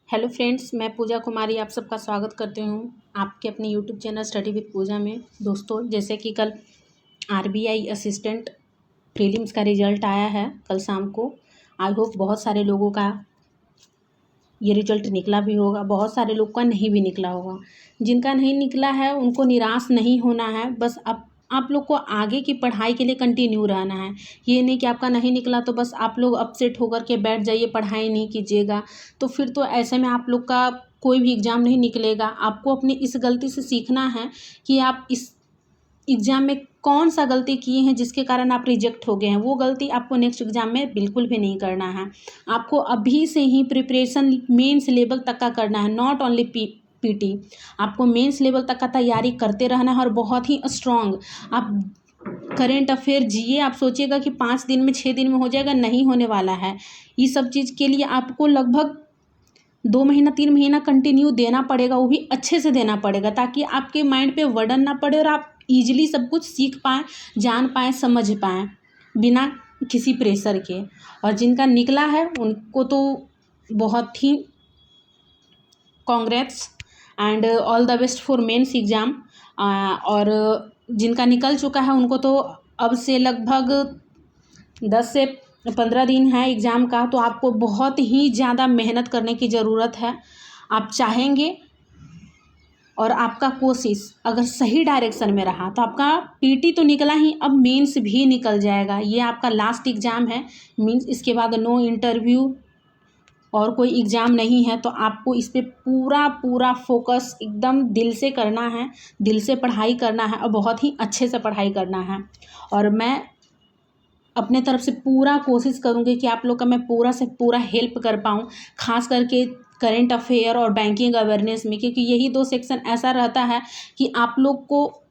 Hello friends, मैं पूजा कुमारी आप सबका स्वागत करती हूँ आपके अपने यूट्यूब चैनल स्टडी विद पूजा में। दोस्तों, जैसे कि कल आरबीआई असिस्टेंट प्रीलिम्स का रिज़ल्ट आया है कल शाम को। आई होप बहुत सारे लोगों का ये रिज़ल्ट निकला भी होगा, बहुत सारे लोग का नहीं भी निकला होगा। जिनका नहीं निकला है उनको निराश नहीं होना है, बस अब आप लोग को आगे की पढ़ाई के लिए कंटिन्यू रहना है। ये नहीं कि आपका नहीं निकला तो बस आप लोग अपसेट होकर के बैठ जाइए, पढ़ाई नहीं कीजिएगा, तो फिर तो ऐसे में आप लोग का कोई भी एग्ज़ाम नहीं निकलेगा। आपको अपनी इस गलती से सीखना है कि आप इस एग्ज़ाम में कौन सा गलती किए हैं जिसके कारण आप रिजेक्ट हो गए हैं। वो गलती आपको नेक्स्ट एग्ज़ाम में बिल्कुल भी नहीं करना है। आपको अभी से ही प्रिपरेशन मेंस लेवल तक का करना है, नॉट ओनली पीटी। आपको मेंस लेवल तक का तैयारी करते रहना है और बहुत ही स्ट्रॉन्ग। आप करेंट अफेयर जीए, आप सोचिएगा कि 5 दिन में 6 दिन में हो जाएगा, नहीं होने वाला है। ये सब चीज़ के लिए आपको लगभग 2 महीना 3 महीना कंटिन्यू देना पड़ेगा, वो भी अच्छे से देना पड़ेगा ताकि आपके माइंड पे वर्डन ना पड़े और आप ईजिली सब कुछ सीख पाएँ, जान पाएँ, समझ पाएँ बिना किसी प्रेशर के। और जिनका निकला है उनको तो बहुत ही congrats and all the best for mains exam. और जिनका निकल चुका है उनको तो अब से लगभग 10 से 15 दिन है एग्ज़ाम का, तो आपको बहुत ही ज़्यादा मेहनत करने की ज़रूरत है। आप चाहेंगे और आपका कोशिश अगर सही डायरेक्शन में रहा तो आपका पीटी तो निकला ही, अब मेंस भी निकल जाएगा। ये आपका लास्ट एग्ज़ाम है मीन्स, इसके बाद नो इंटरव्यू और कोई एग्ज़ाम नहीं है। तो आपको इस पे पूरा फोकस एकदम दिल से करना है, दिल से पढ़ाई करना है और बहुत ही अच्छे से पढ़ाई करना है। और मैं अपने तरफ से पूरा कोशिश करूँगी कि आप लोग का मैं पूरा से पूरा हेल्प कर पाऊँ, ख़ास करके करेंट अफेयर और बैंकिंग अवेयरनेस में, क्योंकि यही 2 सेक्शन ऐसा रहता है कि आप लोग को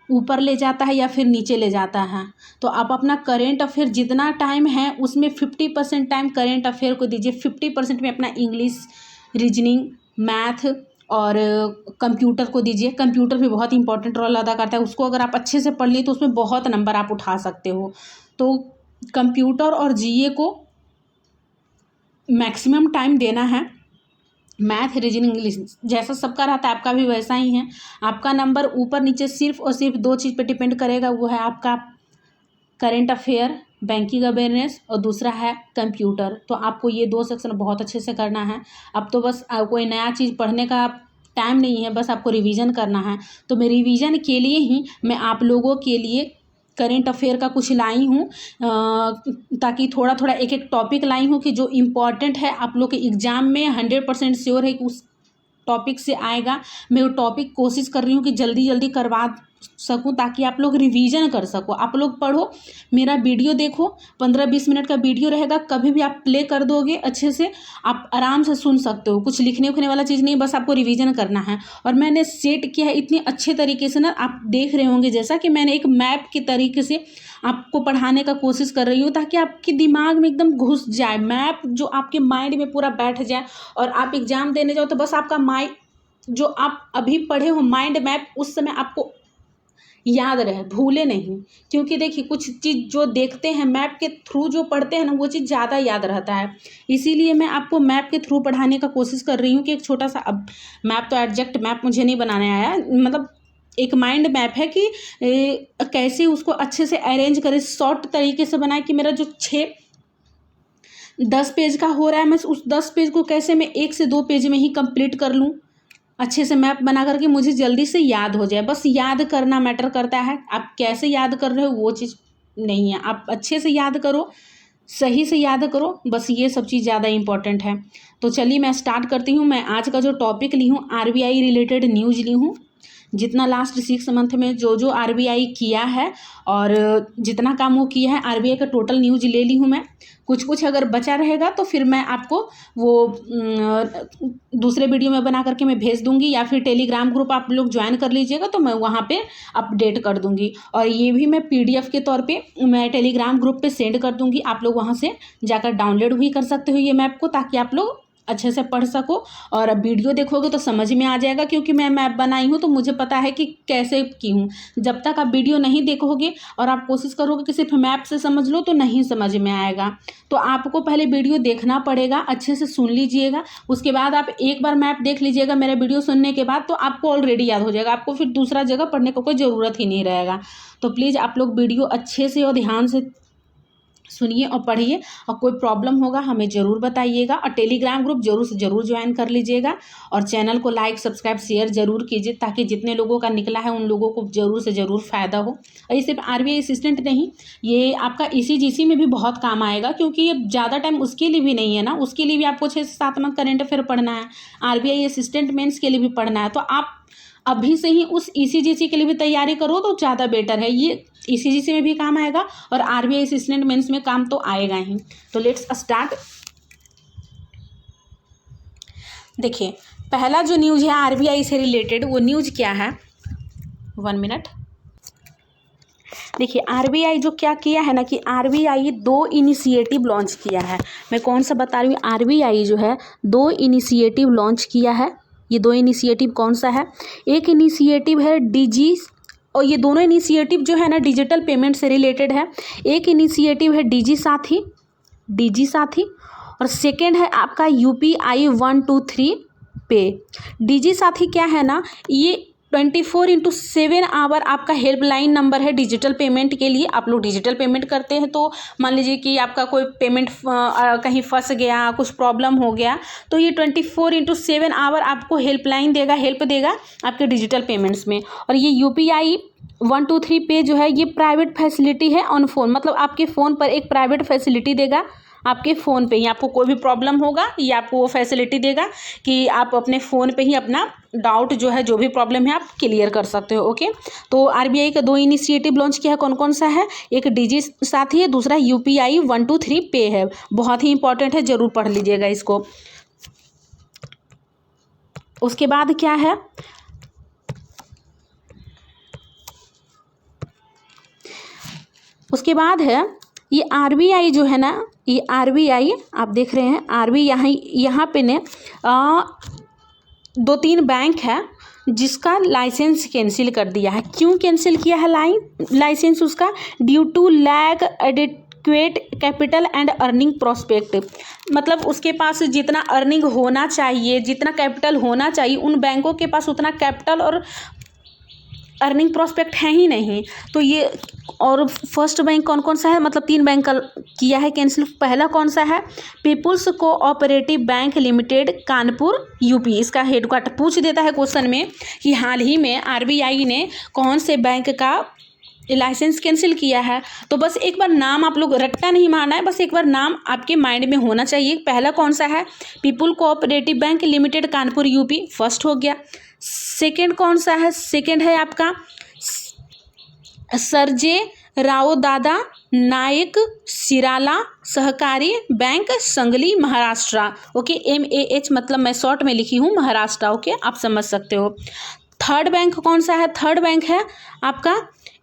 ऊपर ले जाता है या फिर नीचे ले जाता है। तो आप अपना करेंट अफेयर जितना टाइम है उसमें 50% टाइम करेंट अफेयर को दीजिए, 50% में अपना इंग्लिश, रीजनिंग, मैथ और कंप्यूटर को दीजिए। कंप्यूटर भी बहुत इंपॉर्टेंट रोल अदा करता है, उसको अगर आप अच्छे से पढ़ लिए तो उसमें बहुत नंबर आप उठा सकते हो। तो कंप्यूटर और जीए को मैक्सिमम टाइम देना है। मैथ, रीजनिंग, इंग्लिश जैसा सबका रहता है आपका भी वैसा ही है। आपका नंबर ऊपर नीचे सिर्फ और सिर्फ 2 चीज़ पे डिपेंड करेगा, वो है आपका करेंट अफेयर, बैंकिंग अवेयरनेस और दूसरा है कंप्यूटर। तो आपको ये 2 सेक्शन बहुत अच्छे से करना है। अब तो बस कोई नया चीज़ पढ़ने का टाइम नहीं है, बस आपको रिवीजन करना है। तो मैं रिवीजन के लिए ही मैं आप लोगों के लिए करेंट अफेयर का कुछ लाई हूँ, ताकि थोड़ा थोड़ा एक एक टॉपिक लाई हूँ कि जो इम्पॉर्टेंट है आप लोग के एग्ज़ाम में 100% श्योर है कि उस टॉपिक से आएगा। मैं वो टॉपिक कोशिश कर रही हूँ कि जल्दी जल्दी करवा सकूँ ताकि आप लोग रिवीजन कर सको। आप लोग पढ़ो, मेरा वीडियो देखो, 15-20 मिनट का वीडियो रहेगा, कभी भी आप प्ले कर दोगे अच्छे से, आप आराम से सुन सकते हो। कुछ लिखने उखने वाला चीज़ नहीं, बस आपको रिवीजन करना है। और मैंने सेट किया है इतने अच्छे तरीके से ना, आप देख रहे होंगे जैसा कि मैंने एक मैप के तरीके से आपको पढ़ाने का कोशिश कर रही हूँ ताकि आपके दिमाग में एकदम घुस जाए मैप, जो आपके माइंड में पूरा बैठ जाए और आप एग्ज़ाम देने जाओ तो बस आपका माइंड, जो आप अभी पढ़े हो माइंड मैप, उस समय आपको याद रहे, भूले नहीं। क्योंकि देखिए कुछ चीज़ जो देखते हैं मैप के थ्रू, जो पढ़ते हैं ना, वो चीज़ ज़्यादा याद रहता है। इसीलिए मैं आपको मैप के थ्रू पढ़ाने का कोशिश कर रही हूँ कि एक छोटा सा, अब मैप तो एग्जैक्ट मैप मुझे नहीं बनाने आया, मतलब एक माइंड मैप है कि कैसे उसको अच्छे से अरेंज करें, शॉर्ट तरीके से बनाए कि मेरा जो 6-10 पेज का हो रहा है, मैं उस 10 पेज को कैसे मैं 1 से 2 पेज में ही कंप्लीट कर लूँ, अच्छे से मैप बना करके मुझे जल्दी से याद हो जाए। बस याद करना मैटर करता है, आप कैसे याद कर रहे हो वो चीज़ नहीं है। आप अच्छे से याद करो, सही से याद करो, बस ये सब चीज़ ज़्यादा इंपॉर्टेंट है। तो चलिए मैं स्टार्ट करती हूँ। मैं आज का जो टॉपिक ली हूँ, आरबीआई रिलेटेड न्यूज़ ली हूँ। जितना लास्ट 6 मंथ में जो आरबीआई किया है और जितना काम वो किया है, आरबीआई का टोटल न्यूज़ ले ली हूँ मैं। कुछ अगर बचा रहेगा तो फिर मैं आपको वो दूसरे वीडियो में बना करके मैं भेज दूंगी, या फिर टेलीग्राम ग्रुप आप लोग ज्वाइन कर लीजिएगा तो मैं वहाँ पे अपडेट कर दूंगी। और ये भी मैं पीडीएफ के तौर पे मैं टेलीग्राम ग्रुप पे सेंड कर दूंगी, आप लोग वहाँ से जाकर डाउनलोड भी कर सकते हो ये मैप को, ताकि आप लोग अच्छे से पढ़ सको। और वीडियो देखोगे तो समझ में आ जाएगा, क्योंकि मैं मैप बनाई हूँ तो मुझे पता है कि कैसे की हूँ। जब तक आप वीडियो नहीं देखोगे और आप कोशिश करोगे कि सिर्फ मैप से समझ लो तो नहीं समझ में आएगा। तो आपको पहले वीडियो देखना पड़ेगा, अच्छे से सुन लीजिएगा, उसके बाद आप एक बार मैप देख लीजिएगा मेरा वीडियो सुनने के बाद, तो आपको ऑलरेडी याद हो जाएगा, आपको फिर दूसरा जगह पढ़ने को कोई ज़रूरत ही नहीं रहेगा। तो प्लीज़ आप लोग वीडियो अच्छे से और ध्यान से सुनिए और पढ़िए, और कोई प्रॉब्लम होगा हमें ज़रूर बताइएगा, और टेलीग्राम ग्रुप जरूर से ज़रूर ज्वाइन कर लीजिएगा, और चैनल को लाइक सब्सक्राइब शेयर ज़रूर कीजिए, ताकि जितने लोगों का निकला है उन लोगों को ज़रूर से ज़रूर फ़ायदा हो। और ये सिर्फ RBI असिस्टेंट नहीं, ये आपका ECGC में भी बहुत काम आएगा, क्योंकि ये ज़्यादा टाइम उसके लिए भी नहीं है ना, उसके लिए भी आपको 6 से 7 मंथ करेंट अफेयर पढ़ना है, RBI असिस्टेंट मेंस के लिए भी पढ़ना है। तो आप अभी से ही उस ECGC के लिए भी तैयारी करो तो ज़्यादा बेटर है। ये ECGC में भी काम आएगा और RBI असिस्टेंट मेंस में काम तो आएगा ही। तो लेट्स स्टार्ट। देखिए, पहला जो न्यूज़ है RBI से रिलेटेड, वो न्यूज़ क्या है, 1 मिनट। देखिए, RBI जो क्या किया है ना कि RBI 2 इनिशिएटिव लॉन्च किया है। मैं कौन सा बता रही हूँ, RBI जो है 2 इनिशिएटिव लॉन्च किया है। ये 2 इनिशिएटिव कौन सा है, एक इनिशिएटिव है डिजी, और ये दोनों इनिशिएटिव जो है ना डिजिटल पेमेंट से रिलेटेड है। एक इनिशिएटिव है डिजी साथी, और सेकेंड है आपका UPI 123 पे। डिजी साथी क्या है ना, ये 24/7 आवर आपका हेल्पलाइन नंबर है डिजिटल पेमेंट के लिए। आप लोग डिजिटल पेमेंट करते हैं तो मान लीजिए कि आपका कोई पेमेंट कहीं फंस गया, कुछ प्रॉब्लम हो गया, तो ये 24/7 आवर आपको हेल्पलाइन देगा, हेल्प देगा आपके डिजिटल पेमेंट्स में। और ये UPI 123 पे जो है ये प्राइवेट फैसिलिटी है ऑन फोन, मतलब आपके फ़ोन पर एक प्राइवेट फैसिलिटी देगा, आपके फ़ोन पे ही आपको कोई भी प्रॉब्लम होगा ये आपको वो फैसिलिटी देगा कि आप अपने फ़ोन पे ही अपना डाउट जो है, जो भी प्रॉब्लम है आप क्लियर कर सकते हो। ओके, तो RBI का 2 इनिशिएटिव लॉन्च किया है, कौन कौन सा है, एक डिजी साथी है, दूसरा UPI 123 पे है। बहुत ही इंपॉर्टेंट है, ज़रूर पढ़ लीजिएगा इसको। उसके बाद क्या है, उसके बाद है ये RBI जो है ना, ये RBI आप देख रहे हैं, RBI यहाँ पे ने 2-3 बैंक है जिसका लाइसेंस कैंसिल कर दिया है। क्यों कैंसिल किया है लाइसेंस उसका, due to lack adequate capital and earning prospect, मतलब उसके पास जितना अर्निंग होना चाहिए, जितना कैपिटल होना चाहिए, उन बैंकों के पास उतना कैपिटल और अर्निंग प्रोस्पेक्ट है ही नहीं। तो ये, और फर्स्ट बैंक कौन कौन सा है, मतलब 3 बैंक का किया है कैंसिल। पहला कौन सा है, people's cooperative bank limited Kanpur UP। इसका हेडक्वार्टर पूछ देता है क्वेश्चन में कि हाल ही में RBI ने कौन से बैंक का लाइसेंस कैंसिल किया है। तो बस एक बार नाम आप लोग रट्टा नहीं मारना है, बस एक बार नाम आपके माइंड में होना चाहिए। पहला कौन सा है, people cooperative bank limited Kanpur UP, first हो गया। सेकंड कौन सा है, सेकंड है आपका सरजे राव दादा नायक सिराला सहकारी bank Sangli Maharashtra. Okay, MAH मतलब मैं शॉर्ट में लिखी हूँ महाराष्ट्र। ओके, आप समझ सकते हो। थर्ड बैंक कौन सा है, थर्ड बैंक है आपका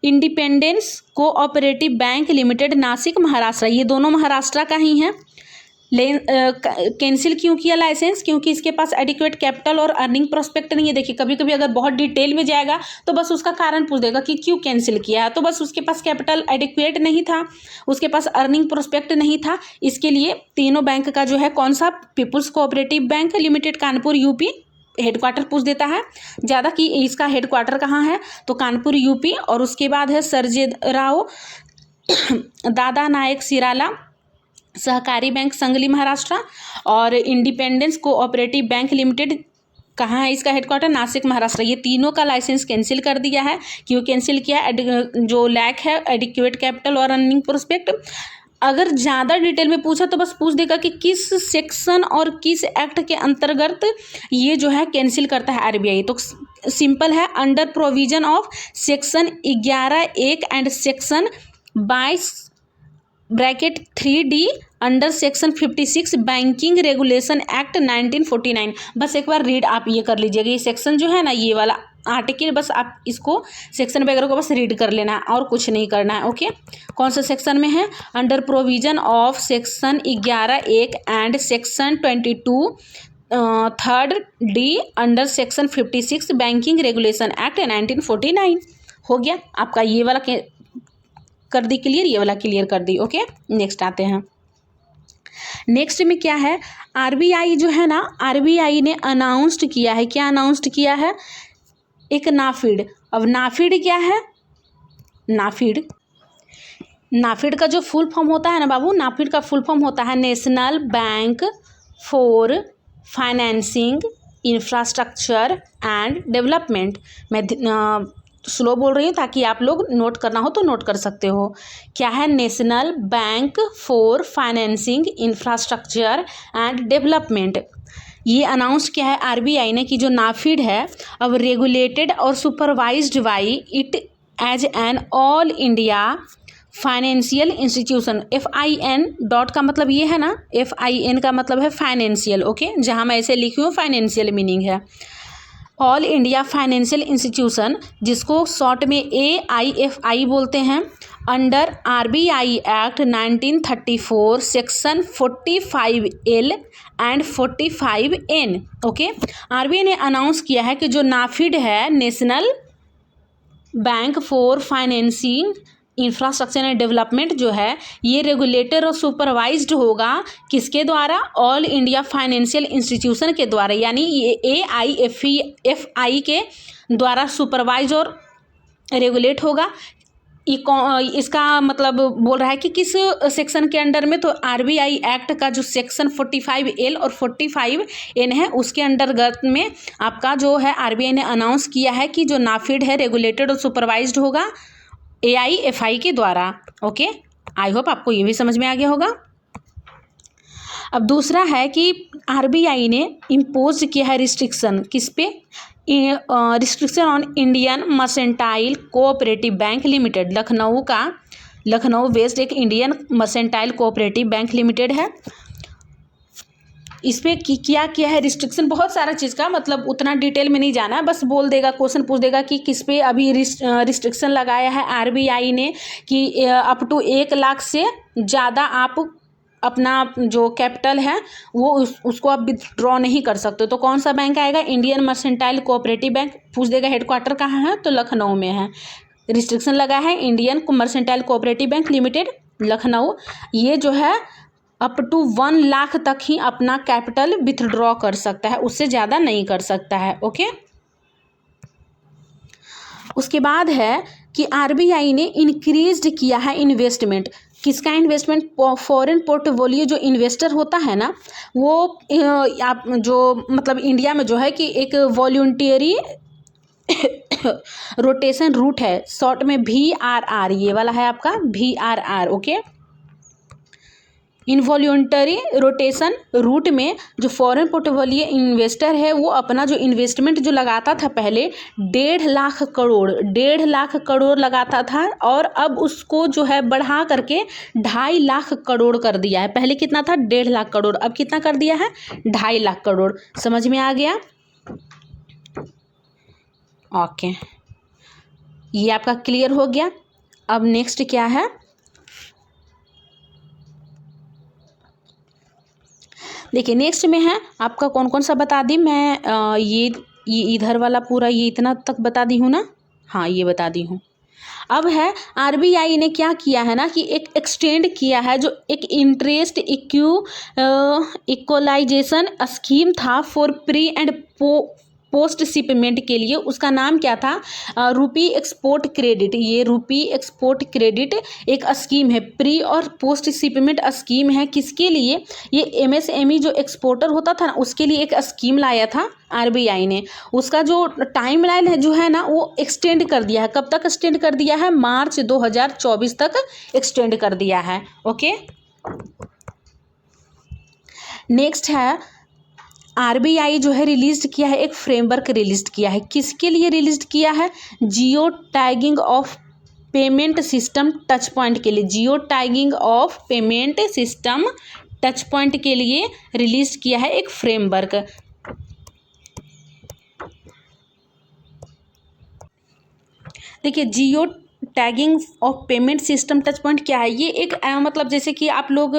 independence cooperative bank limited Nashik Maharashtra. ये दोनों महाराष्ट्र का ही है। कैंसिल क्यों किया लाइसेंस, क्योंकि इसके पास एडिक्वेट कैपिटल और अर्निंग प्रोस्पेक्ट नहीं है। देखिए, कभी कभी अगर बहुत डिटेल में जाएगा तो बस उसका कारण पूछ देगा कि क्यों कैंसिल किया है, तो बस उसके पास कैपिटल एडिक्वेट नहीं था, उसके पास अर्निंग प्रोस्पेक्ट नहीं था। इसके लिए तीनों बैंक का जो है कौन सा, people's cooperative bank limited Kanpur UP headquarter पूछ देता है ज़्यादा कि इसका हेडक्वार्टर कहाँ है, तो कानपुर UP। और उसके बाद है सरजे राव दादा नायक सिराला सहकारी बैंक संगली महाराष्ट्र, और इंडिपेंडेंस कोऑपरेटिव बैंक लिमिटेड कहाँ है इसका हेडक्वार्टर, नासिक महाराष्ट्र। ये तीनों का लाइसेंस कैंसिल कर दिया है। क्यों कैंसिल किया, जो लैक है एडिक्वेट कैपिटल और अर्निंग प्रोस्पेक्ट। अगर ज़्यादा डिटेल में पूछा तो बस पूछ देगा कि किस सेक्शन और किस एक्ट के अंतर्गत ये जो है कैंसिल करता है RBI। तो सिंपल है, under provision of section 11(1) and section 22(3D) under section 56 banking regulation act 1949। बस एक बार रीड आप ये कर लीजिएगा। ये सेक्शन जो है ना, ये वाला आर्टिकल बस आप इसको सेक्शन वगैरह को बस रीड कर लेना है और कुछ नहीं करना है। ओके, कौन सा सेक्शन में है? Under provision of section 11(1) and section 22 3rd D under section 56 banking regulation act 1949। हो गया आपका ये वाला कर दी क्लियर, ये वाला क्लियर कर दी। ओके, नेक्स्ट आते हैं। नेक्स्ट में क्या है, आरबीआई जो है ना, आरबीआई ने अनाउंस्ड किया है, क्या अनाउंस्ड किया है? एक नाफिड। अब नाफिड क्या है? नाफिड का जो फुल फॉर्म होता है ना बाबू, नाफिड का फुल फॉर्म होता है national bank for financing infrastructure and development. मैं स्लो बोल रही हूँ ताकि आप लोग नोट करना हो तो नोट कर सकते हो। क्या है? National bank for financing infrastructure and development. ये अनाउंस किया है आरबीआई ने कि जो नाफिड है अब रेगुलेटेड और supervised by it as an all India financial institution. FIN dot का मतलब ये है ना, FIN का मतलब है फाइनेंशियल। ओके, जहाँ मैं ऐसे लिखी हूँ फाइनेंशियल मीनिंग है ऑल इंडिया फाइनेंशियल इंस्टीट्यूशन, जिसको शॉर्ट में AIFI बोलते हैं, under RBI act 1934 section 45L and 45N। Okay, RBI ने अनाउंस किया है कि जो नाफिड है, national bank for financing infrastructure and development, जो है ये रेगुलेटर और सुपरवाइज्ड होगा किसके द्वारा? ऑल इंडिया फाइनेंशियल इंस्टीट्यूशन के द्वारा, यानी ये AIFI के द्वारा सुपरवाइज और रेगुलेट होगा। इसका मतलब बोल रहा है कि किस सेक्शन के अंडर में? तो आरबीआई एक्ट का जो सेक्शन 45L और 45N है उसके अंतर्गत में आपका जो है आरबीआई ने अनाउंस किया है कि जो नाफिड है रेगुलेटेड और सुपरवाइज्ड होगा AIFI के द्वारा। ओके, आई होप आपको ये भी समझ में आ गया होगा। अब दूसरा है कि आरबीआई ने इम्पोज किया है रिस्ट्रिक्शन, किस पे? Restriction on Indian mercantile cooperative bank limited. Lucknow based एक Indian mercantile cooperative bank limited है। इस पर क्या किया है रिस्ट्रिक्शन? बहुत सारा चीज़ का, मतलब उतना डिटेल में नहीं जाना है, बस बोल देगा, क्वेश्चन पूछ देगा कि किस पे अभी रिस्ट्रिक्शन लगाया है आरबीआई ने कि अप टू 1 लाख से ज़्यादा आप अपना जो कैपिटल है वो उसको आप विथड्रॉ नहीं कर सकते। तो कौन सा बैंक आएगा? Indian mercantile cooperative bank. पूछ देगा हेडक्वार्टर कहाँ है, तो लखनऊ में है। रिस्ट्रिक्शन लगा है Indian mercantile cooperative bank limited Lucknow, ये जो है अप टू 1 लाख तक ही अपना कैपिटल विथड्रॉ कर सकता है, उससे ज़्यादा नहीं कर सकता है। ओके, उसके बाद है कि आरबीआई ने इंक्रीज्ड किया है इन्वेस्टमेंट। किसका इन्वेस्टमेंट? फॉरेन पोर्टफोलियो जो इन्वेस्टर होता है ना, वो आप जो मतलब इंडिया में जो है कि एक वॉलंटियरी रोटेशन रूट है, शॉर्ट में VRR, ये वाला है आपका VRR। Okay, involuntary rotation route में जो फॉरेन पोर्टफोलियो इन्वेस्टर है वो अपना जो इन्वेस्टमेंट जो लगाता था पहले 1.5 लाख करोड़ लगाता था, और अब उसको जो है बढ़ा करके 2.5 लाख करोड़ कर दिया है। पहले कितना था? 1.5 लाख करोड़, अब कितना कर दिया है? 2.5 लाख करोड़। समझ में आ गया? ओके, ये आपका क्लियर हो गया। अब नेक्स्ट क्या है? देखिए नेक्स्ट में है आपका कौन कौन सा बता दी मैं, ये इधर वाला पूरा ये इतना तक बता दी हूँ ना, हाँ ये बता दी हूँ। अब है आरबीआई ने क्या किया है ना कि एक एक्सटेंड किया है जो एक इंटरेस्ट इक्वलाइजेशन स्कीम था for pre and post shipment के लिए। उसका नाम क्या था? रुपी एक्सपोर्ट क्रेडिट। ये रुपी एक्सपोर्ट क्रेडिट एक स्कीम है, प्री और पोस्ट शिपमेंट स्कीम है। किसके लिए? ये MSME जो एक्सपोर्टर होता था ना उसके लिए एक स्कीम लाया था आरबीआई ने। उसका जो टाइम लाइन है जो है ना वो एक्सटेंड कर दिया है। कब तक एक्सटेंड कर दिया है? मार्च 2024 तक एक्सटेंड कर दिया है। ओके, नेक्स्ट है आरबीआई जो है रिलीज किया है, एक फ्रेमवर्क रिलीज किया है। किसके लिए रिलीज किया है? Geo tagging of payment system touch point के लिए। Geo tagging of payment system touch point के लिए रिलीज किया है एक फ्रेमवर्क। देखिए geo tagging of payment system touch point क्या है, ये एक मतलब जैसे कि आप लोग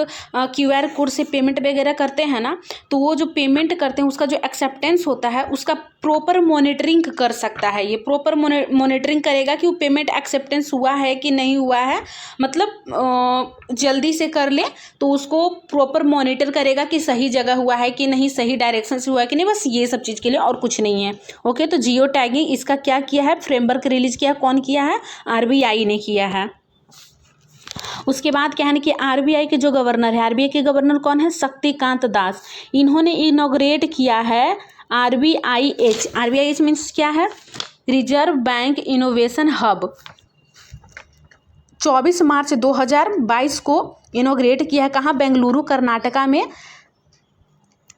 QR कोड से पेमेंट वगैरह करते हैं ना, तो वो जो पेमेंट करते हैं उसका जो एक्सेप्टेंस होता है उसका प्रॉपर मॉनिटरिंग कर सकता है। ये प्रॉपर मॉनिटरिंग करेगा कि वो पेमेंट एक्सेप्टेंस हुआ है कि नहीं हुआ है, मतलब जल्दी से कर ले तो उसको प्रॉपर मॉनिटर करेगा कि सही जगह हुआ है कि नहीं, सही डायरेक्शन से हुआ है कि नहीं, बस ये सब चीज़ के लिए और कुछ नहीं है। ओके, तो जियो टैगिंग इसका क्या किया है, फ्रेमवर्क रिलीज किया, कौन किया है, RBI ने किया है। उसके बाद क्या है ना कि RBI के जो गवर्नर है, RBI के गवर्नर कौन है, शक्तिकांत दास, इन्होंने इनॉग्रेट किया है RBIH। RBIH मीन्स क्या है, रिजर्व बैंक इनोवेशन हब। 24 मार्च 2022 को इनॉग्रेट किया है, कहाँ, बेंगलुरु कर्नाटका में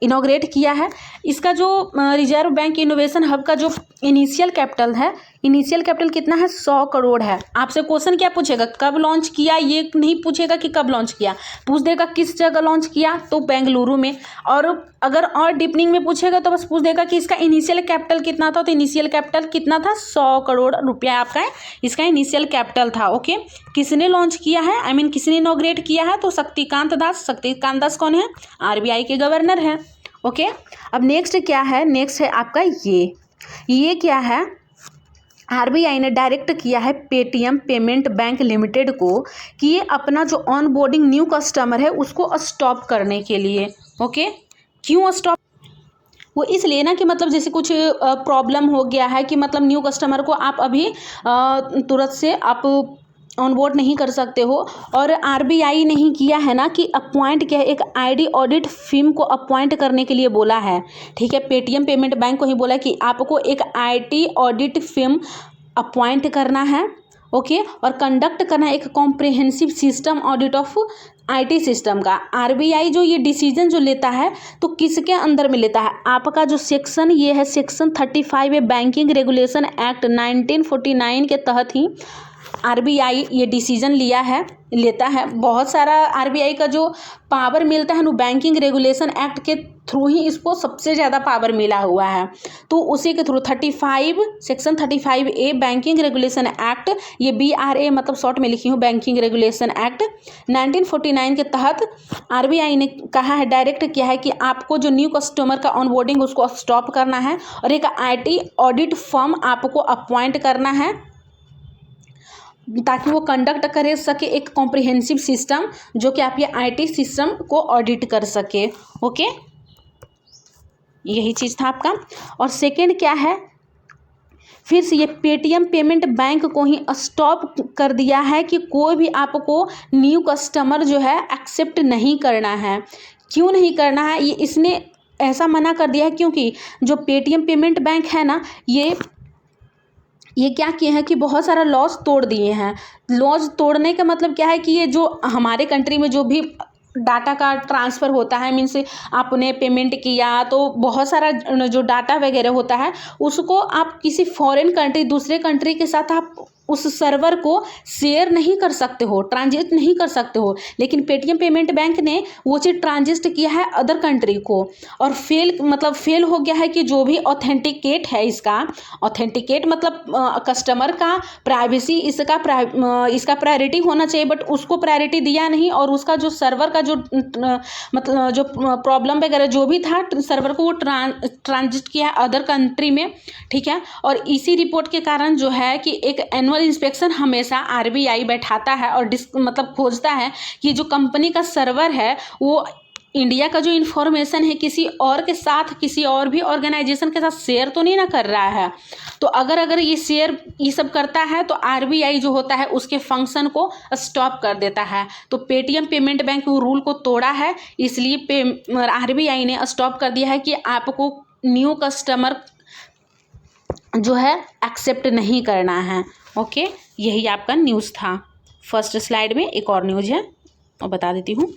इनॉग्रेट किया है। इसका जो रिजर्व बैंक इनोवेशन हब का जो इनिशियल कैपिटल है, इनिशियल कैपिटल कितना है, 100 करोड़ है। आपसे क्वेश्चन क्या पूछेगा, कब लॉन्च किया, ये नहीं पूछेगा कि कब लॉन्च किया, पूछ देगा किस जगह लॉन्च किया, तो बेंगलुरु में। और अगर और डीपनिंग में पूछेगा तो बस पूछ देगा कि इसका इनिशियल कैपिटल कितना था, तो इनिशियल कैपिटल कितना था, 100 करोड़ रुपया आपका इसका इनिशियल कैपिटल था। ओके, किसने लॉन्च किया है, आई मीन किसने इनॉग्रेट किया है, तो शक्तिकांत दास। शक्तिकांत दास कौन है, RBI के गवर्नर है। ओके, अब नेक्स्ट क्या है, नेक्स्ट है आपका ये क्या है, RBI ने डायरेक्ट किया है पेटीएम पेमेंट बैंक लिमिटेड को कि ये अपना जो ऑन बोर्डिंग न्यू कस्टमर है उसको स्टॉप करने के लिए। ओके, क्यों स्टॉप, वो इसलिए ना कि मतलब जैसे कुछ प्रॉब्लम हो गया है कि मतलब न्यू कस्टमर को आप अभी तुरंत से आप ऑनबोर्ड नहीं कर सकते हो। और RBI ने ही किया है ना कि अपॉइंट किया है, एक ID ऑडिट फर्म को अपॉइंट करने के लिए बोला है। ठीक है, पेटीएम पेमेंट बैंक को ही बोला कि आपको एक IT ऑडिट फर्म अपॉइंट करना है। ओके, और कंडक्ट करना है एक comprehensive system audit of IT system का। RBI जो ये डिसीजन जो लेता है तो किसके अंदर में लेता है, आपका जो सेक्शन ये है सेक्शन 35 है बैंकिंग रेगुलेशन एक्ट 1949 के तहत ही RBI ये डिसीजन लेता है। बहुत सारा RBI का जो पावर मिलता है ना बैंकिंग रेगुलेशन एक्ट के थ्रू ही इसको सबसे ज़्यादा पावर मिला हुआ है। तो उसी के through 35 section 35A banking regulation act, ये BRA मतलब शॉर्ट में लिखी हूँ, बैंकिंग रेगुलेशन एक्ट 1949 के तहत RBI ने कहा है, डायरेक्ट किया है कि आपको जो न्यू कस्टमर का ऑनबोर्डिंग उसको स्टॉप करना है और एक IT ऑडिट फर्म आपको अपॉइंट करना है ताकि वो कंडक्ट कर सके एक कॉम्प्रिहेंसिव सिस्टम जो कि आप ये IT सिस्टम को ऑडिट कर सके। ओके, यही चीज़ था आपका। और सेकंड क्या है, फिर से ये पेटीएम पेमेंट बैंक को ही स्टॉप कर दिया है कि कोई भी आपको न्यू कस्टमर जो है एक्सेप्ट नहीं करना है। क्यों नहीं करना है, ये इसने ऐसा मना कर दिया है क्योंकि जो पेटीएम पेमेंट बैंक है ना, ये क्या किए हैं कि बहुत सारा लॉस तोड़ दिए हैं। लॉस तोड़ने का मतलब क्या है कि ये जो हमारे कंट्री में जो भी डाटा का ट्रांसफ़र होता है, मीन्स आपने पेमेंट किया तो बहुत सारा जो डाटा वगैरह होता है उसको आप किसी फॉरेन कंट्री, दूसरे कंट्री के साथ आप उस सर्वर को शेयर नहीं कर सकते हो, ट्रांजिट नहीं कर सकते हो। लेकिन पेटीएम पेमेंट बैंक ने वो चीज़ ट्रांजिट किया है अदर कंट्री को और फेल हो गया है कि जो भी ऑथेंटिकेट है, इसका ऑथेंटिकेट मतलब कस्टमर का प्राइवेसी, इसका प्रायोरिटी होना चाहिए, बट उसको प्रायोरिटी दिया नहीं और उसका जो सर्वर का जो मतलब जो प्रॉब्लम वगैरह जो भी था सर्वर को वो ट्रांजिट किया अदर कंट्री में। ठीक है, और इसी रिपोर्ट के कारण जो है कि एक एनुअल इंस्पेक्शन हमेशा RBI बैठाता है और मतलब खोजता है कि जो कंपनी का सर्वर है वो इंडिया का जो इन्फॉर्मेशन है किसी और के साथ, किसी और भी ऑर्गेनाइजेशन के साथ शेयर तो नहीं ना कर रहा है। तो अगर ये शेयर ये सब करता है तो RBI जो होता है उसके फंक्शन को स्टॉप कर देता है। तो पेटीएम पेमेंट बैंक वो रूल को तोड़ा है, इसलिए RBI ने स्टॉप कर दिया है कि आपको न्यू कस्टमर जो है एक्सेप्ट नहीं करना है। ओके, यही आपका न्यूज़ था। फर्स्ट स्लाइड में एक और न्यूज़ है और बता देती हूँ।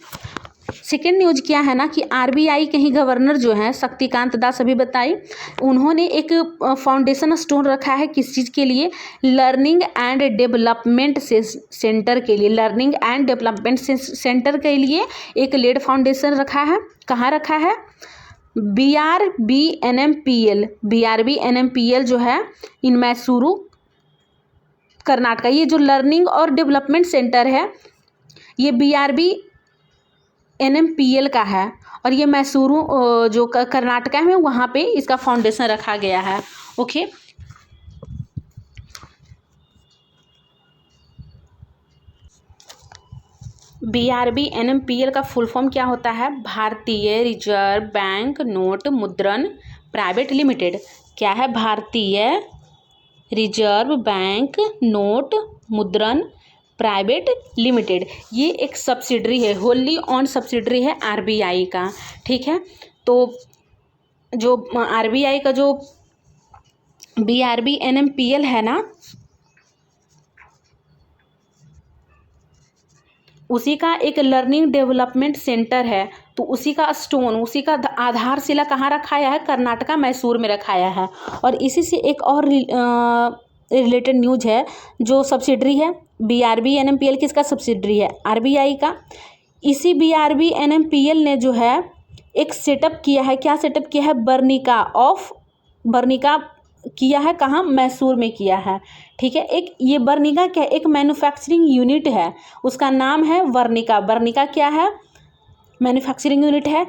सेकेंड न्यूज़ क्या है ना कि RBI के ही गवर्नर जो हैं शक्तिकांत दास, अभी बताई, उन्होंने एक फाउंडेशन स्टोन रखा है किस चीज़ के लिए, लर्निंग एंड डेवलपमेंट सेंटर के लिए। लर्निंग एंड डेवलपमेंट सेंटर के लिए एक लेड फाउंडेशन रखा है। कहाँ रखा है, BRBNMPL जो है इन मैसूरू कर्नाटका, ये जो लर्निंग और डेवलपमेंट सेंटर है ये BRB NMPL का है और ये मैसूरू जो कर्नाटका में वहाँ पे इसका फाउंडेशन रखा गया है। ओके, BRB NMPL का फुल फॉर्म क्या होता है? भारतीय रिजर्व बैंक नोट मुद्रण प्राइवेट लिमिटेड। क्या है? भारतीय रिजर्व बैंक नोट मुद्रण प्राइवेट लिमिटेड। ये एक सब्सिडरी है, होली ऑन सब्सिडरी है RBI का। ठीक है, तो जो RBI का जो BRB NMPL है ना, उसी का एक लर्निंग डेवलपमेंट सेंटर है। तो उसी का स्टोन, उसी का आधारशिला कहाँ रखाया है? कर्नाटका मैसूर में रखाया है। और इसी से एक और रिलेटेड न्यूज है, जो सब्सिडरी है BRB NMPL किसका सब्सिडरी है? RBI का। इसी BRB NMPL ने जो है एक सेटअप किया है। क्या सेटअप किया है? बर्निका किया है। कहाँ? मैसूर में किया है। ठीक है, एक ये बर्निका क्या है? एक मैन्युफैक्चरिंग यूनिट है, उसका नाम है वर्निका। बर्निका क्या है? मैन्युफैक्चरिंग यूनिट है।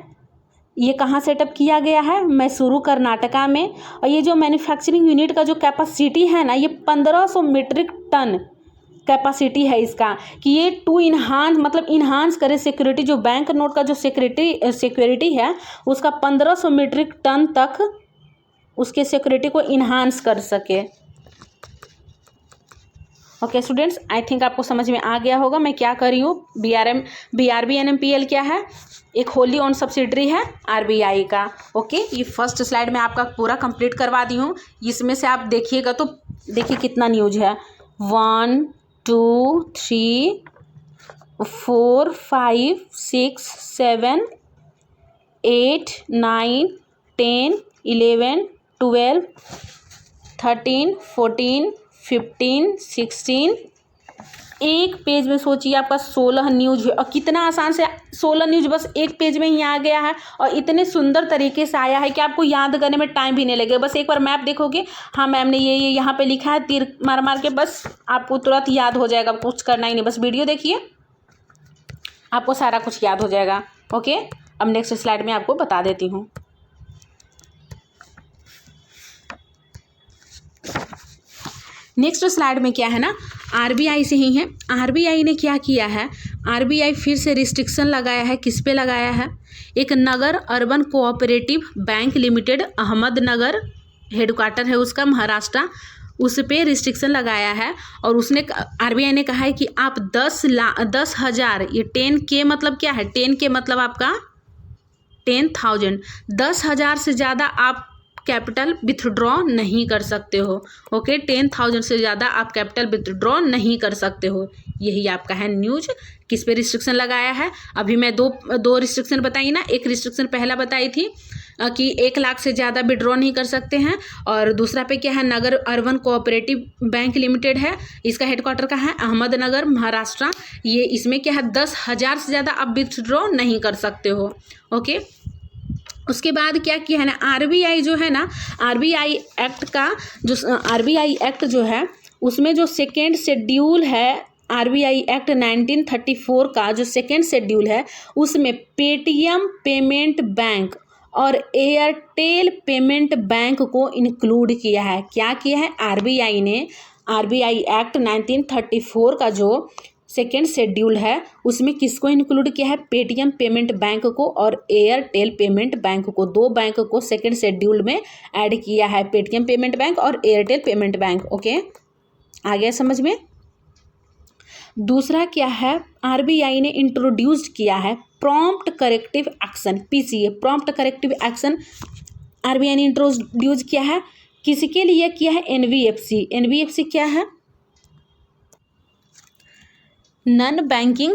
ये कहाँ सेटअप किया गया है? मैसूरू कर्नाटका में। और ये जो मैन्युफैक्चरिंग यूनिट का जो कैपेसिटी है ना, ये 1500 मीट्रिक टन कैपेसिटी है इसका, कि ये टू इन्हांस मतलब इन्हांस करे सिक्योरिटी, जो बैंक नोट का जो सिक्योरिटी है उसका 1500 मीट्रिक टन तक उसके सिक्योरिटी को इन्हांस कर सके। ओके स्टूडेंट्स, आई थिंक आपको समझ में आ गया होगा मैं क्या कर रही हूँ। BRB NMPL क्या है? एक होली ऑन सब्सिडरी है RBI का। ओके, ये फर्स्ट स्लाइड में आपका पूरा कंप्लीट करवा दी हूँ। इसमें से आप देखिएगा तो देखिए कितना न्यूज है। 1 2 3 4 5 6 7 8 9 10 11 12 13 14 15 16। एक पेज में सोचिए आपका 16 न्यूज है। और कितना आसान से 16 न्यूज बस एक पेज में ही आ गया है, और इतने सुंदर तरीके से आया है कि आपको याद करने में टाइम भी नहीं लगेगा। बस एक बार मैप देखोगे, हाँ मैम ने ये यहाँ पे लिखा है, तीर मार मार के बस आपको तुरंत याद हो जाएगा। कुछ करना ही नहीं, बस वीडियो देखिए, आपको सारा कुछ याद हो जाएगा। ओके, अब नेक्स्ट स्लाइड में आपको बता देती हूँ। नेक्स्ट स्लाइड में क्या है ना, RBI से ही है। RBI ने क्या किया है? RBI फिर से रिस्ट्रिक्शन लगाया है। किस पे लगाया है? एक Nagar urban cooperative bank limited, Ahmednagar headquarter है उसका, महाराष्ट्र, उस पे रिस्ट्रिक्शन लगाया है। और उसने RBI ने कहा है कि आप 10,000, ये 10K मतलब क्या है? 10K मतलब आपका 10,000, 10,000 से ज़्यादा आप कैपिटल विथड्रॉ नहीं कर सकते हो। ओके, 10,000 से ज़्यादा आप कैपिटल विथड्रॉ नहीं कर सकते हो। यही आपका है न्यूज। किस पे रिस्ट्रिक्शन लगाया है? अभी मैं दो रिस्ट्रिक्शन बताई ना। एक रिस्ट्रिक्शन पहला बताई थी कि 1 लाख से ज़्यादा विड्रॉ नहीं कर सकते हैं, और दूसरा पे क्या है? नगर अर्बन कोऑपरेटिव बैंक लिमिटेड है, इसका हेडक्वार्टर का है अहमदनगर, महाराष्ट्र। ये इसमें क्या है? 10,000 से ज़्यादा आप विथड्रॉ नहीं कर सकते हो। ओके, उसके बाद क्या किया है ना, RBI जो है ना, RBI एक्ट का जो RBI एक्ट जो है उसमें जो सेकेंड शेड्यूल है, RBI एक्ट 1934 का जो सेकेंड शेड्यूल है, उसमें पेटीएम पेमेंट बैंक और एयरटेल पेमेंट बैंक को इंक्लूड किया है। क्या किया है? RBI ने RBI एक्ट 1934 का जो सेकेंड शेड्यूल है उसमें किसको इंक्लूड किया है? पेटीएम पेमेंट बैंक को और एयरटेल पेमेंट बैंक को, 2 बैंक को सेकेंड शेड्यूल में ऐड किया है, पेटीएम पेमेंट बैंक और एयरटेल पेमेंट बैंक। ओके, आ गया समझ में? दूसरा क्या है? RBI ने इंट्रोड्यूस किया है prompt corrective action, PCA, prompt corrective action RBI ने इंट्रोड्यूस किया है। किसके लिए किया है? NBFC। NBFC क्या है? नॉन बैंकिंग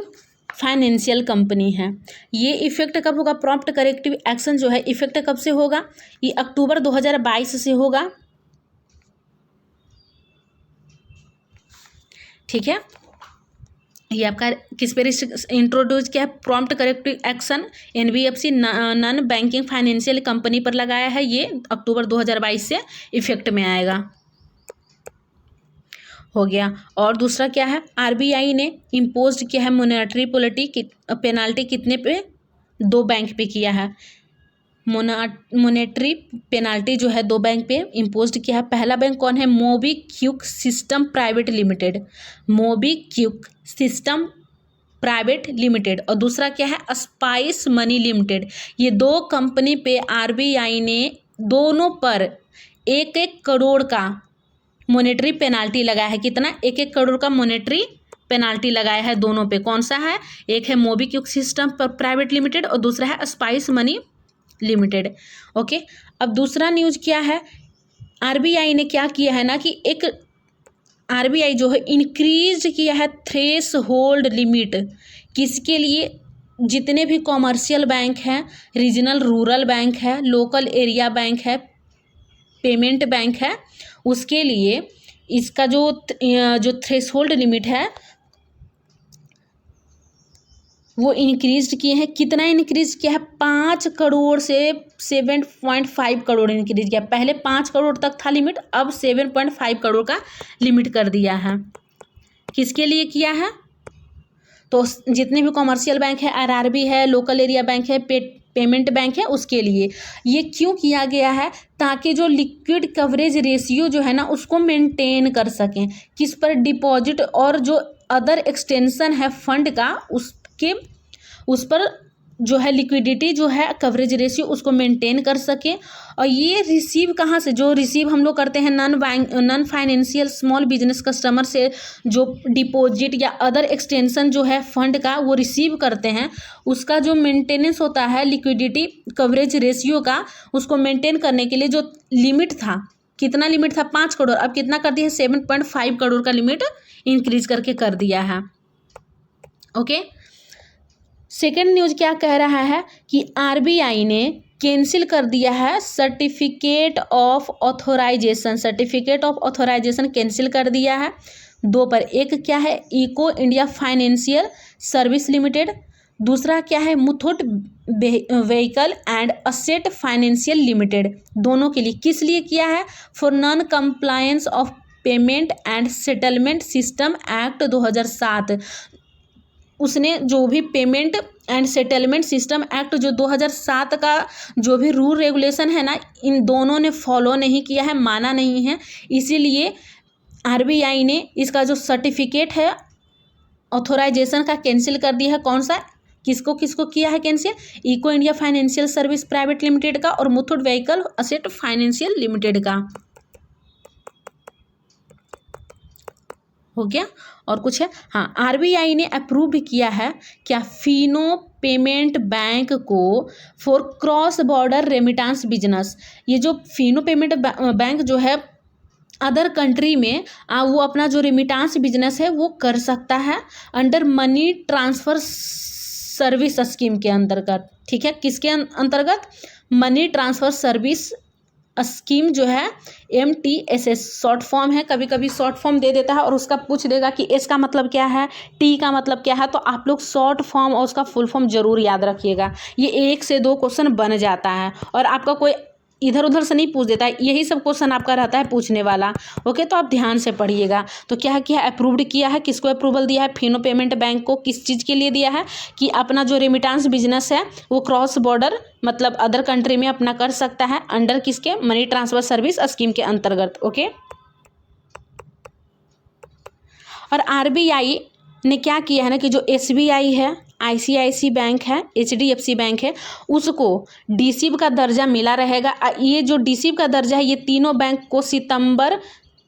फाइनेंशियल कंपनी है। ये इफेक्ट कब होगा? प्रॉम्प्ट करेक्टिव एक्शन जो है इफेक्ट कब से होगा? ये अक्टूबर 2022 से होगा। ठीक है, ये आपका किस पे इंट्रोड्यूस किया है? Prompt corrective action NBFC non banking financial company पर लगाया है। ये अक्टूबर 2022 से इफेक्ट में आएगा। हो गया। और दूसरा क्या है, आरबीआई ने इम्पोज्ड किया है मॉनेटरी पेनाल्टी कितने पे, 2 बैंक पे किया है। मॉनेटरी पेनाल्टी जो है 2 बैंक पे इम्पोज्ड किया है। पहला बैंक कौन है, MobiKwik system private limited, MobiKwik system private limited. और दूसरा क्या है, स्पाइस मनी लिमिटेड। ये 2 कंपनी पे आरबीआई ने दोनों पर 1-1 करोड़ का मॉनेटरी पेनाल्टी लगाया है। कितना, 1-1 करोड़ का मॉनेटरी पेनाल्टी लगाया है दोनों पे। कौन सा है, एक है मोबीक्विक सिस्टम प्राइवेट लिमिटेड और दूसरा है स्पाइस मनी लिमिटेड। ओके, अब दूसरा न्यूज़ क्या है, आरबीआई ने क्या किया है ना कि एक आरबीआई जो है इंक्रीज किया है थ्रेश होल्ड लिमिट। किसके लिए, जितने भी कॉमर्शियल बैंक हैं, रीजनल रूरल बैंक है, लोकल एरिया बैंक है, पेमेंट बैंक है, उसके लिए इसका जो थ्रेशोल्ड लिमिट है वो इंक्रीज किए हैं। कितना इंक्रीज किया है, 5 करोड़ से 7.5 करोड़ इंक्रीज किया। पहले 5 करोड़ तक था लिमिट, अब 7.5 करोड़ का लिमिट कर दिया है। किसके लिए किया है, तो जितने भी कॉमर्शियल बैंक है, आरआरबी है, लोकल एरिया बैंक है, पेमेंट बैंक है, उसके लिए ये क्यों किया गया है, ताकि जो लिक्विड कवरेज रेशियो जो है ना उसको मेंटेन कर सकें। किस पर, डिपॉजिट और जो अदर एक्सटेंशन है फंड का उस पर जो है लिक्विडिटी जो है कवरेज रेशियो उसको मेंटेन कर सके। और ये रिसीव कहाँ से, जो रिसीव हम लोग करते हैं non financial small business customer से जो डिपॉजिट या अदर एक्सटेंशन जो है फंड का वो रिसीव करते हैं, उसका जो मेंटेनेंस होता है लिक्विडिटी कवरेज रेशियो का, उसको मेंटेन करने के लिए जो लिमिट था, कितना लिमिट था, 5 करोड़, अब कितना कर दिया है, 7.5 करोड़ का लिमिट इंक्रीज करके कर दिया है। ओके, सेकेंड न्यूज़ क्या कह रहा है कि आरबीआई ने कैंसिल कर दिया है सर्टिफिकेट ऑफ ऑथोराइजेशन कैंसिल कर दिया है 2 पर। एक क्या है, Eko India financial service limited, दूसरा क्या है, Muthoot vehicle and asset financial limited. दोनों के लिए किस लिए किया है, for non compliance of payment and settlement system act 2007। उसने जो भी payment and settlement system act जो 2007 का जो भी रूल रेगुलेशन है ना, इन दोनों ने फॉलो नहीं किया है, माना नहीं है, इसीलिए आरबीआई ने इसका जो सर्टिफिकेट है ऑथोराइजेशन का कैंसिल कर दिया है। कौन सा, किसको किसको किया है cancel, Eko India financial service private limited का और Muthoot vehicle asset financial limited का। हो गया, और कुछ है, हाँ, आरबीआई ने अप्रूव भी किया है क्या, फिनो पेमेंट बैंक को for cross border remittance business. ये जो फिनो पेमेंट बैंक जो है अदर कंट्री में वो अपना जो रेमिटेंस बिजनेस है वो कर सकता है under money transfer service scheme के अंतर्गत। ठीक है, किसके अंतर्गत, मनी ट्रांसफ़र सर्विस स्कीम जो है MTSS शॉर्ट फॉर्म है, कभी कभी शॉर्ट फॉर्म दे देता है और उसका पूछ देगा कि एस का मतलब क्या है, टी का मतलब क्या है, तो आप लोग शॉर्ट फॉर्म और उसका फुल फॉर्म जरूर याद रखिएगा। ये 1 से 2 क्वेश्चन बन जाता है और आपका कोई इधर उधर से नहीं पूछ देता है, यही सब क्वेश्चन आपका रहता है पूछने वाला। ओके, तो आप ध्यान से पढ़िएगा। तो क्या किया है, अप्रूव्ड किया है, किसको अप्रूवल दिया है, फिनो पेमेंट बैंक को किस चीज़ के लिए दिया है कि अपना जो रेमिटेंस बिजनेस है वो क्रॉस बॉर्डर मतलब अदर कंट्री में अपना कर सकता है अंडर किसके, मनी ट्रांसफर सर्विस स्कीम के अंतर्गत। ओके, और आरबीआई ने क्या किया है ना कि जो SBI है, ICICI बैंक है, HDFC बैंक है, उसको डीसीब का दर्जा मिला रहेगा। ये जो डीसीब का दर्जा है ये तीनों बैंक को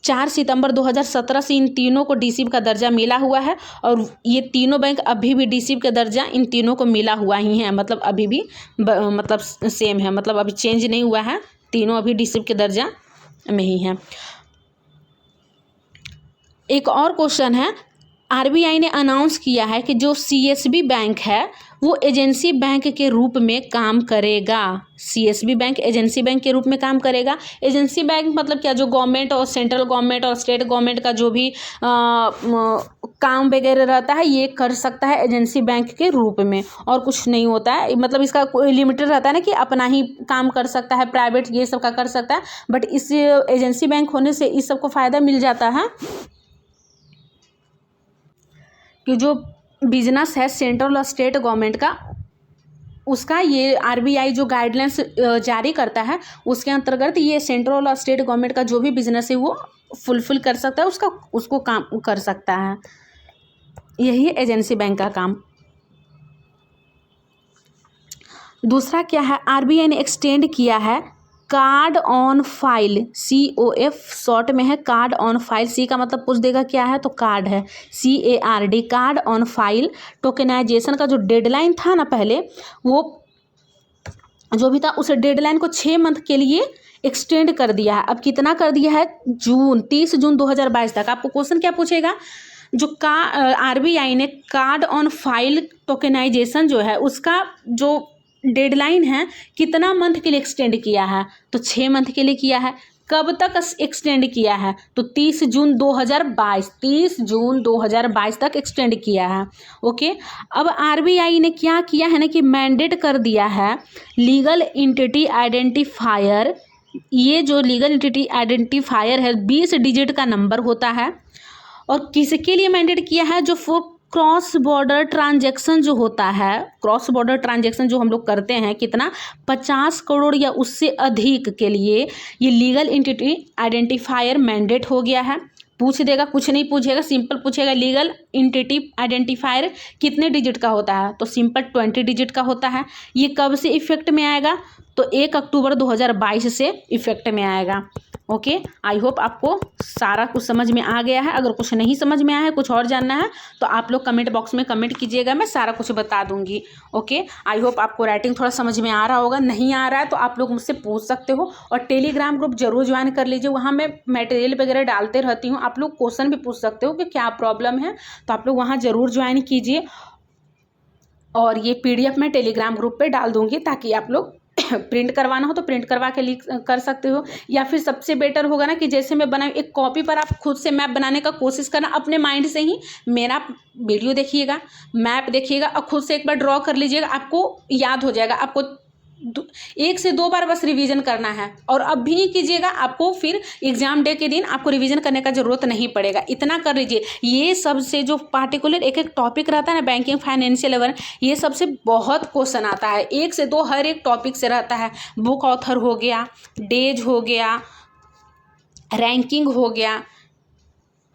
4 सितंबर 2017 से इन तीनों को डीसीब का दर्जा मिला हुआ है और ये तीनों बैंक अभी भी डीसीब का दर्जा इन तीनों को मिला हुआ ही है, मतलब अभी भी मतलब सेम है, मतलब अभी चेंज नहीं हुआ है, तीनों अभी डीसीब के दर्जा में ही है। एक और क्वेश्चन है, आरबीआई ने अनाउंस किया है कि जो CSB बैंक है वो एजेंसी बैंक के रूप में काम करेगा। CSB बैंक एजेंसी बैंक के रूप में काम करेगा। एजेंसी बैंक मतलब क्या, जो गवर्नमेंट और सेंट्रल गवर्नमेंट और स्टेट गवर्नमेंट का जो भी काम वगैरह रहता है ये कर सकता है एजेंसी बैंक के रूप में, और कुछ नहीं होता है। मतलब इसका कोई लिमिटेड रहता है ना कि अपना ही काम कर सकता है, प्राइवेट ये सब का कर सकता है, बट इस एजेंसी बैंक होने से इस सबको फ़ायदा मिल जाता है कि जो बिजनेस है सेंट्रल और स्टेट गवर्नमेंट का, उसका ये आरबीआई जो गाइडलाइंस जारी करता है उसके अंतर्गत ये सेंट्रल और स्टेट गवर्नमेंट का जो भी बिजनेस है वो फुलफिल कर सकता है, उसको काम कर सकता है। यही है एजेंसी बैंक का काम। दूसरा क्या है, आरबीआई ने एक्सटेंड किया है card on file, COF short में है, कार्ड ऑन फाइल। सी का मतलब पूछ देगा क्या है, तो कार्ड है, CARD, card on file tokenization का जो डेडलाइन था ना पहले, वो जो भी था उस डेडलाइन को 6 मंथ के लिए एक्सटेंड कर दिया है। अब कितना कर दिया है, 30 जून 2022 तक। आपको क्वेश्चन क्या पूछेगा, जो आरबीआई ने कार्ड ऑन फाइल टोकेनाइजेशन जो है उसका जो डेडलाइन है कितना मंथ के लिए एक्सटेंड किया है, तो 6 मंथ के लिए किया है। कब तक एक्सटेंड किया है, तो 30 जून 2022 तक एक्सटेंड किया है। ओके, अब आरबीआई ने क्या किया है ना कि मैंडेट कर दिया है लीगल एंटिटी आइडेंटिफायर। ये जो लीगल एंटिटी आइडेंटिफायर है 20 डिजिट का नंबर होता है, और किसके लिए मैंडेट किया है, जो क्रॉस बॉर्डर ट्रांजैक्शन जो होता है, क्रॉस बॉर्डर ट्रांजैक्शन जो हम लोग करते हैं कितना 50 करोड़ या उससे अधिक के लिए ये लीगल एंटिटी आइडेंटिफायर मैंडेट हो गया है। पूछ देगा, कुछ नहीं पूछेगा, सिंपल पूछेगा लीगल एंटिटी आइडेंटिफायर कितने डिजिट का होता है, तो सिंपल 20 डिजिट का होता है। ये कब से इफेक्ट में आएगा, तो 1 अक्टूबर 2022 से इफेक्ट में आएगा। ओके, आई होप आपको सारा कुछ समझ में आ गया है। अगर कुछ नहीं समझ में आया है, कुछ और जानना है, तो आप लोग कमेंट बॉक्स में कमेंट कीजिएगा, मैं सारा कुछ बता दूंगी। ओके, आई होप आपको राइटिंग थोड़ा समझ में आ रहा होगा। नहीं आ रहा है तो आप लोग मुझसे पूछ सकते हो, और टेलीग्राम ग्रुप जरूर ज्वाइन कर लीजिए, वहाँ मैं मटेरियल वगैरह डालते रहती हूँ। आप लोग क्वेश्चन भी पूछ सकते हो कि क्या प्रॉब्लम है, तो आप लोग वहाँ ज़रूर ज्वाइन कीजिए। और ये PDF मैं टेलीग्राम ग्रुप पे डाल दूंगी, ताकि आप लोग प्रिंट करवाना हो तो प्रिंट करवा के लिख कर सकते हो, या फिर सबसे बेटर होगा ना कि जैसे मैं बनाई एक कॉपी पर आप खुद से मैप बनाने का कोशिश करना, अपने माइंड से ही मेरा वीडियो देखिएगा, मैप देखिएगा और खुद से एक बार ड्रॉ कर लीजिएगा, आपको याद हो जाएगा। आपको 1 से 2 बार बस रिवीजन करना है, और अब भी कीजिएगा, आपको फिर एग्जाम डे के दिन आपको रिवीजन करने का जरूरत नहीं पड़ेगा। इतना कर लीजिए। ये सबसे जो पार्टिकुलर एक एक टॉपिक रहता है ना, बैंकिंग फाइनेंशियल लेवल, ये सबसे बहुत क्वेश्चन आता है, 1 से 2 हर एक टॉपिक से रहता है। बुक ऑथर हो गया, डेज हो गया, रैंकिंग हो गया,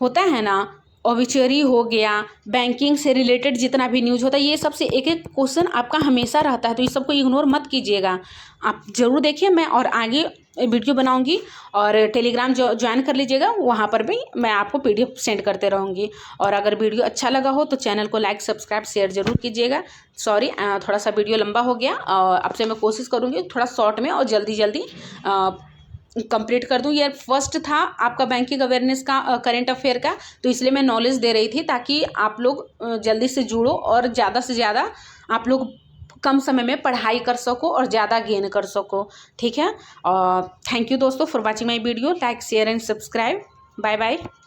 होता है ना, ऑबिचुअरी हो गया, बैंकिंग से रिलेटेड जितना भी न्यूज़ होता है, ये सबसे एक एक क्वेश्चन आपका हमेशा रहता है। तो इस सबको इग्नोर मत कीजिएगा, आप ज़रूर देखिए। मैं और आगे वीडियो बनाऊंगी, और टेलीग्राम ज्वाइन कर लीजिएगा, वहाँ पर भी मैं आपको PDF सेंड करते रहूँगी। और अगर वीडियो अच्छा लगा हो तो चैनल को लाइक सब्सक्राइब शेयर जरूर कीजिएगा। सॉरी, थोड़ा सा वीडियो लंबा हो गया, आपसे मैं कोशिश करूँगी थोड़ा शॉर्ट में और जल्दी जल्दी कंप्लीट कर दूं। ये फर्स्ट था आपका बैंकिंग अवेयरनेस का, करंट अफेयर का, तो इसलिए मैं नॉलेज दे रही थी, ताकि आप लोग जल्दी से जुड़ो और ज़्यादा से ज़्यादा आप लोग कम समय में पढ़ाई कर सको और ज़्यादा गेन कर सको। ठीक है, और थैंक यू दोस्तों for watching my video. Like share and subscribe. Bye bye.